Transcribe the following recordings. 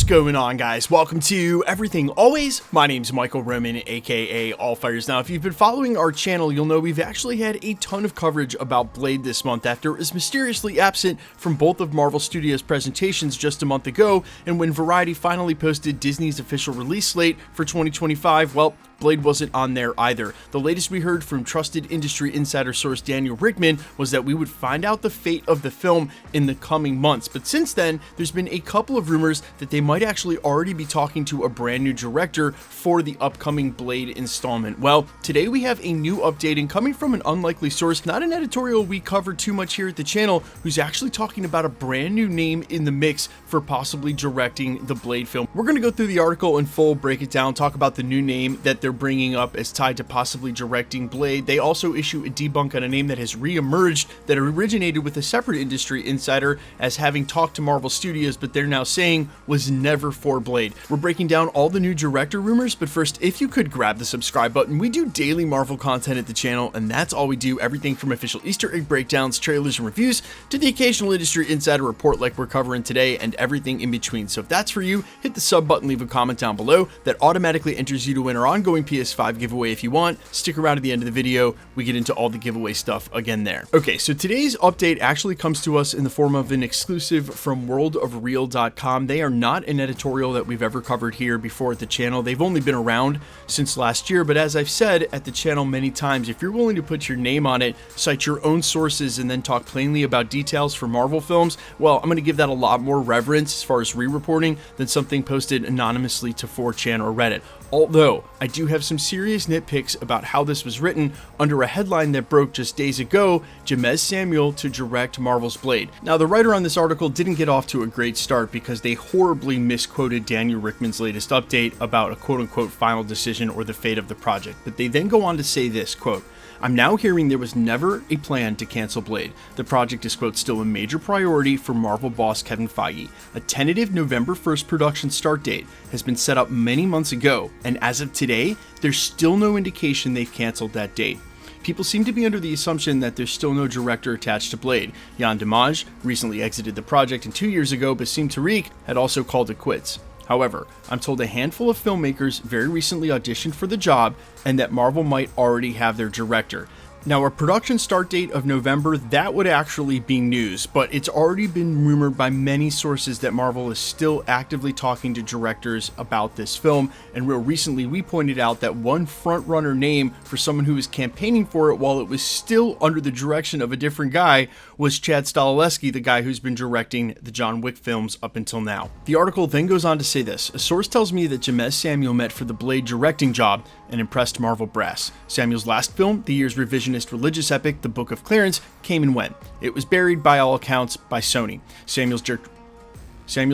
What's going on, guys? Welcome to Everything Always. My name's Michael Roman, aka Allfires. Now, if you've been following our channel, you'll know we've actually had a ton of coverage about Blade this month after it was mysteriously absent from both of Marvel Studios' presentations just a month ago, and when Variety finally posted Disney's official release slate for 2025, well, Blade wasn't on there either. The latest we heard from trusted industry insider source Daniel Rickman was that we would find out the fate of the film in the coming months, but since then, there's been a couple of rumors that they might actually already be talking to a brand new director for the upcoming Blade installment. Well, today we have a new update, and coming from an unlikely source, not an editorial we cover too much here at the channel, who's actually talking about a brand new name in the mix for possibly directing the Blade film. We're going to go through the article in full, break it down, talk about the new name that they're bringing up as tied to possibly directing Blade. They also issue a debunk on a name that has re-emerged that originated with a separate industry insider as having talked to Marvel Studios, but they're now saying was never for Blade. We're breaking down all the new director rumors, but first, if you could grab the subscribe button. We do daily Marvel content at the channel, and that's all we do. Everything from official Easter egg breakdowns, trailers, and reviews to the occasional industry insider report like we're covering today, and everything in between. So if that's for you, hit the sub button, leave a comment down below. That automatically enters you to win our ongoing PS5 giveaway if you want. Stick around to the end of the video. We get into all the giveaway stuff again there. Okay, so today's update actually comes to us in the form of an exclusive from worldofreal.com. They are not an editorial that we've ever covered here before at the channel. They've only been around since last year, but as I've said at the channel many times, if you're willing to put your name on it, cite your own sources, and then talk plainly about details for Marvel films, well, I'm going to give that a lot more reverence as far as re-reporting than something posted anonymously to 4chan or Reddit. Although, I do have some serious nitpicks about how this was written under a headline that broke just days ago, Jeymes Samuel to direct Marvel's Blade. Now, the writer on this article didn't get off to a great start because they horribly misquoted Daniel Rickman's latest update about a quote-unquote final decision or the fate of the project. But they then go on to say this, quote, "I'm now hearing there was never a plan to cancel Blade. The project is, quote, still a major priority for Marvel boss Kevin Feige. A tentative November 1st production start date has been set up many months ago, and as of today, there's still no indication they've canceled that date. People seem to be under the assumption that there's still no director attached to Blade. Jan Dimaj recently exited the project, and 2 years ago, Basim Tariq had also called it quits. However, I'm told a handful of filmmakers very recently auditioned for the job and that Marvel might already have their director." Now, a production start date of November, that would actually be news, but it's already been rumored by many sources that Marvel is still actively talking to directors about this film, and real recently we pointed out that one frontrunner name for someone who was campaigning for it while it was still under the direction of a different guy was Chad Stahelski, the guy who's been directing the John Wick films up until now. The article then goes on to say this: "A source tells me that Jeymes Samuel met for the Blade directing job and impressed Marvel brass. Samuel's last film, the year's revisionist religious epic, The Book of Clarence, came and went. It was buried, by all accounts, by Sony. Samuel's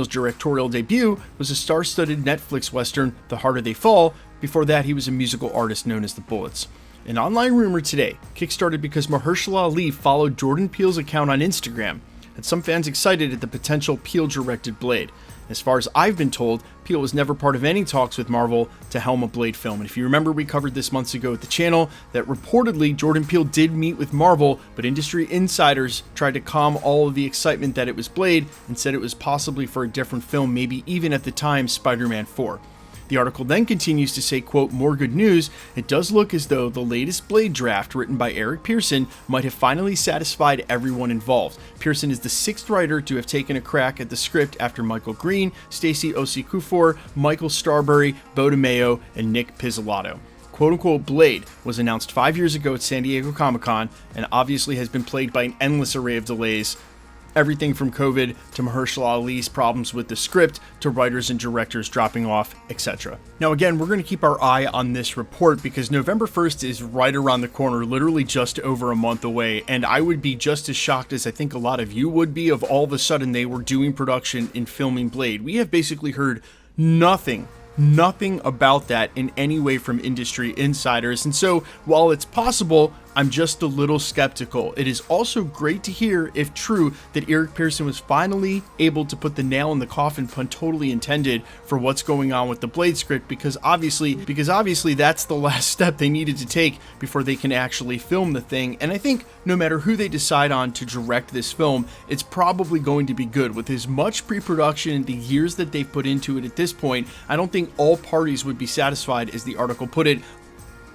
directorial debut was a star-studded Netflix western, The Harder They Fall. Before that, he was a musical artist known as The Bullets." An online rumor today kickstarted because Mahershala Ali followed Jordan Peele's account on Instagram, had some fans excited at the potential Peele-directed Blade. As far as I've been told, Peele was never part of any talks with Marvel to helm a Blade film. And if you remember, we covered this months ago at the channel that reportedly Jordan Peele did meet with Marvel, but industry insiders tried to calm all of the excitement that it was Blade and said it was possibly for a different film, maybe even at the time Spider-Man 4. The article then continues to say, quote, "More good news, it does look as though the latest Blade draft written by Eric Pearson might have finally satisfied everyone involved. Pearson is the 6th writer to have taken a crack at the script after Michael Green, Stacey Osei-Kuffour, Michael Starbury, Bo DeMayo, and Nick Pizzolatto. Quote-unquote Blade was announced 5 years ago at San Diego Comic-Con and obviously has been plagued by an endless array of delays. Everything from COVID to Mahershala Ali's problems with the script to writers and directors dropping off, etc. Now again, we're going to keep our eye on this report because November 1st is right around the corner, literally just over a month away, and I would be just as shocked as I think a lot of you would be if all of a sudden they were doing production and filming Blade. We have basically heard nothing about that in any way from industry insiders, and so while it's possible, I'm just a little skeptical. It is also great to hear, if true, that Eric Pearson was finally able to put the nail in the coffin, pun totally intended, for what's going on with the Blade script, because obviously that's the last step they needed to take before they can actually film the thing. And I think no matter who they decide on to direct this film, it's probably going to be good. With as much pre-production and the years that they've put into it at this point, I don't think all parties would be satisfied, as the article put it,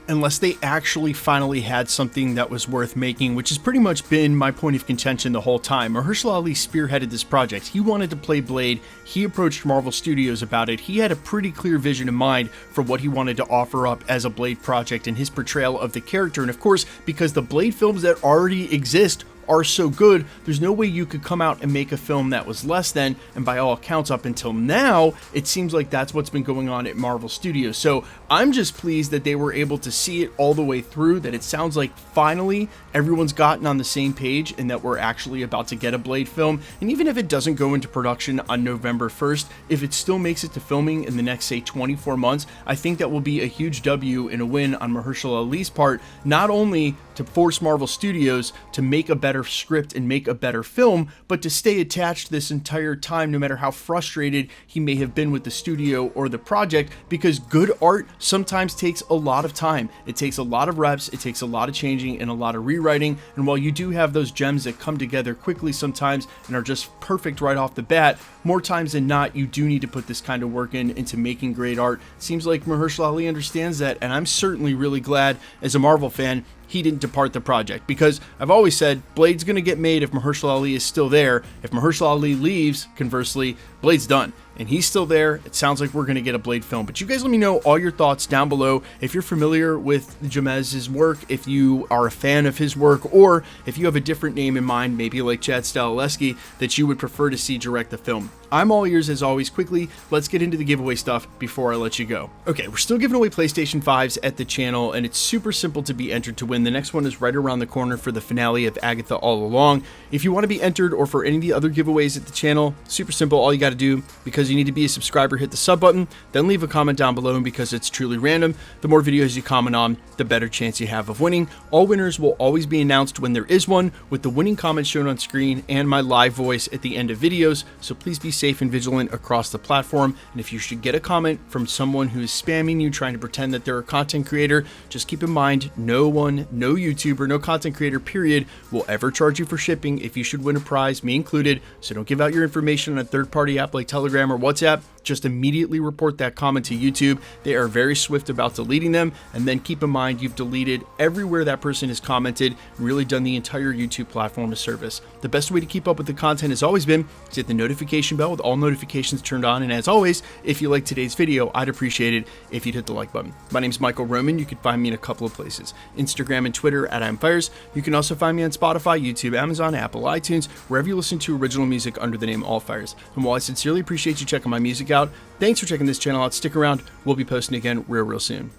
unless they actually finally had something that was worth making, which has pretty much been my point of contention the whole time. Mahershala Ali spearheaded this project. He wanted to play Blade. He approached Marvel Studios about it. He had a pretty clear vision in mind for what he wanted to offer up as a Blade project and his portrayal of the character. And of course, because the Blade films that already exist are so good, there's no way you could come out and make a film that was less than, and by all accounts up until now, it seems like that's what's been going on at Marvel Studios. So I'm just pleased that they were able to see it all the way through, that it sounds like finally everyone's gotten on the same page and that we're actually about to get a Blade film. And even if it doesn't go into production on November 1st, if it still makes it to filming in the next, say, 24 months, I think that will be a huge W and a win on Mahershala Ali's part, not only to force Marvel Studios to make a better script and make a better film, but to stay attached this entire time, no matter how frustrated he may have been with the studio or the project, because good art sometimes takes a lot of time. It takes a lot of reps, it takes a lot of changing and a lot of rewriting, and while you do have those gems that come together quickly sometimes and are just perfect right off the bat, more times than not, you do need to put this kind of work into making great art. Seems like Mahershala Ali understands that, and I'm certainly really glad, as a Marvel fan, he didn't depart the project, because I've always said Blade's going to get made if Mahershala Ali is still there. If Mahershala Ali leaves, conversely, Blade's done. And he's still there. It sounds like we're going to get a Blade film. But you guys let me know all your thoughts down below. If you're familiar with Jeymes' work, if you are a fan of his work, or if you have a different name in mind, maybe like Chad Stahelski, that you would prefer to see direct the film. I'm all ears as always. Quickly, let's get into the giveaway stuff before I let you go. Okay, we're still giving away PlayStation 5s at the channel, and it's super simple to be entered to win. The next one is right around the corner for the finale of Agatha All Along. If you want to be entered, or for any of the other giveaways at the channel, super simple. All you got to do, because you need to be a subscriber, hit the sub button, then leave a comment down below, and because it's truly random, the more videos you comment on, the better chance you have of winning. All winners will always be announced when there is one, with the winning comment shown on screen and my live voice at the end of videos, so please be safe and vigilant across the platform. And if you should get a comment from someone who is spamming you, trying to pretend that they're a content creator, just keep in mind, no one, no YouTuber, no content creator, period, will ever charge you for shipping if you should win a prize, me included. So don't give out your information on a third-party app like Telegram or WhatsApp. Just immediately report that comment to YouTube. They are very swift about deleting them, and then keep in mind you've deleted everywhere that person has commented and really done the entire YouTube platform a service. The best way to keep up with the content has always been to hit the notification bell with all notifications turned on, and as always, if you like today's video, I'd appreciate it if you'd hit the like button. My name's Michael Roman. You can find me in a couple of places, Instagram and Twitter at I'mFires. You can also find me on Spotify, YouTube, Amazon, Apple, iTunes, wherever you listen to original music under the name All Fires. And while I sincerely appreciate you checking my music out, thanks for checking this channel out. Stick around. We'll be posting again real soon.